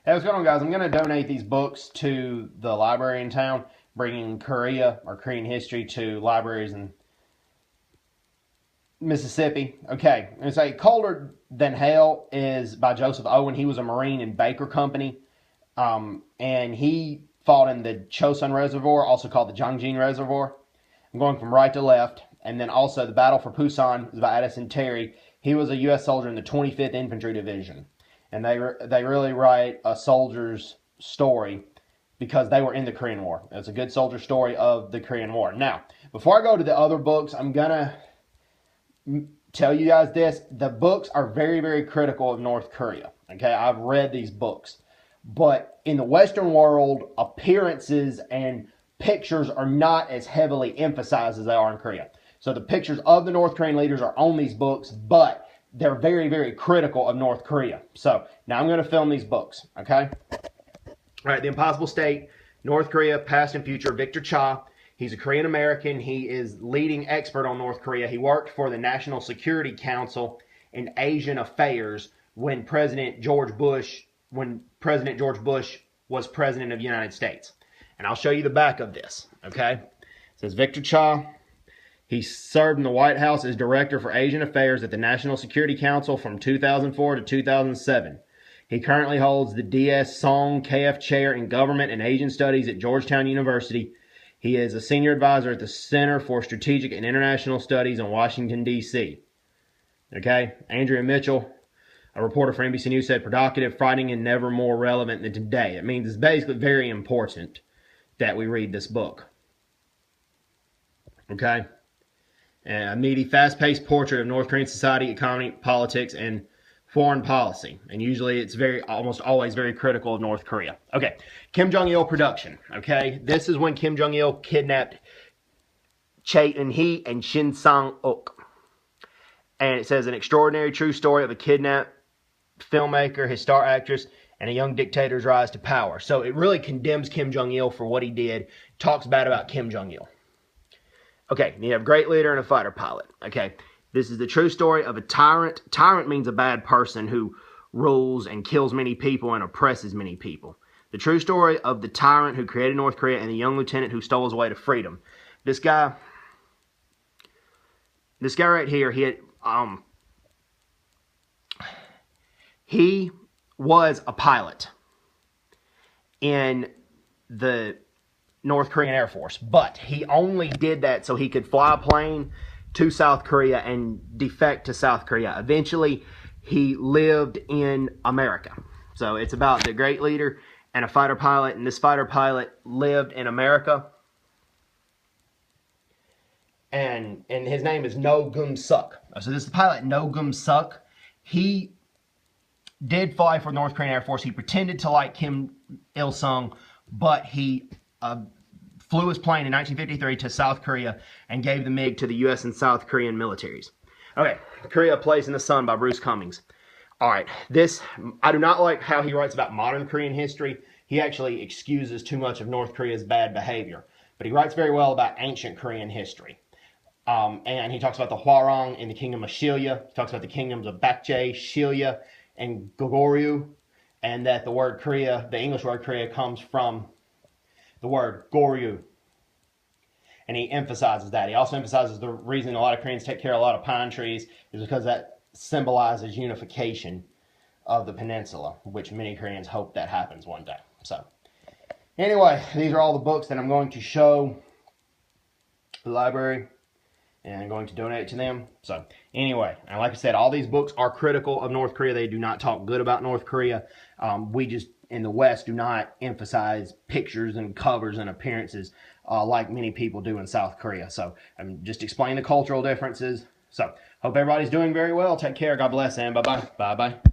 Hey, what's going on, guys? I'm going to donate these books to the library in town, bringing Korea or Korean history to libraries in Mississippi. Okay, it's a Colder Than Hell is by Joseph Owen. He was a Marine in Baker Company, and he fought in the Chosun Reservoir, also called the Jong Il Reservoir. I'm going from right to left, and then also the Battle for Pusan is by Addison Terry. He was a U.S. soldier in the 25th Infantry Division. And they really write a soldier's story because they were in the Korean War. It's a good soldier story of the Korean War. Now, before I go to the other books, I'm going to tell you guys this. The books are very, very critical of North Korea. Okay, I've read these books. But in the Western world, appearances and pictures are not as heavily emphasized as they are in Korea. So the pictures of the North Korean leaders are on these books, but they're very, very critical of North Korea. So now I'm going to film these books, okay? All right, The Impossible State, North Korea, Past and Future, Victor Cha. He's a Korean American. He is leading expert on North Korea. He worked for the National Security Council in Asian Affairs when President George Bush was president of the United States. And I'll show you the back of this, okay? It says Victor Cha. He served in the White House as Director for Asian Affairs at the National Security Council from 2004 to 2007. He currently holds the D.S. Song KF Chair in Government and Asian Studies at Georgetown University. He is a Senior Advisor at the Center for Strategic and International Studies in Washington, D.C. Okay, Andrea Mitchell, a reporter for NBC News, said, "Provocative, frightening, and never more relevant than today." It means it's basically very important that we read this book. Okay? A meaty, fast-paced portrait of North Korean society, economy, politics, and foreign policy. And usually it's almost always very critical of North Korea. Okay, Kim Jong Il production. Okay, this is when Kim Jong Il kidnapped Chae Eun-hee and Shin Sang-ok. And it says, an extraordinary true story of a kidnapped filmmaker, his star actress, and a young dictator's rise to power. So it really condemns Kim Jong Il for what he did, talks bad about Kim Jong Il. Okay, you have a great leader and a fighter pilot. Okay, this is the true story of a tyrant. Tyrant means a bad person who rules and kills many people and oppresses many people. The true story of the tyrant who created North Korea and the young lieutenant who stole his way to freedom. This guy right here, he was a pilot in the North Korean Air Force, but he only did that so he could fly a plane to South Korea and defect to South Korea. Eventually, he lived in America. So it's about the great leader and a fighter pilot, and this fighter pilot lived in America. And his name is Geun Suk. So this is the pilot, Geun Suk. He did fly for the North Korean Air Force. He pretended to like Kim Il-sung, but he flew his plane in 1953 to South Korea and gave the MiG to the U.S. and South Korean militaries. Okay, Korea, A Place in the Sun by Bruce Cummings. All right, I do not like how he writes about modern Korean history. He actually excuses too much of North Korea's bad behavior, but he writes very well about ancient Korean history. And he talks about the Hwarang in the kingdom of Shilya. He talks about the kingdoms of Baekje, Shilya, and Goguryeo, and that the word Korea, the English word Korea, comes from the word Goryeo. And he emphasizes that. He also emphasizes the reason a lot of Koreans take care of a lot of pine trees is because that symbolizes unification of the peninsula, which many Koreans hope that happens one day. So, anyway, these are all the books that I'm going to show the library, and I'm going to donate to them. So, anyway, and like I said, all these books are critical of North Korea. They do not talk good about North Korea. We just, in the West, do not emphasize pictures and covers and appearances like many people do in South Korea. So, I'm just explaining the cultural differences. So, hope everybody's doing very well. Take care. God bless, and bye-bye. Bye-bye.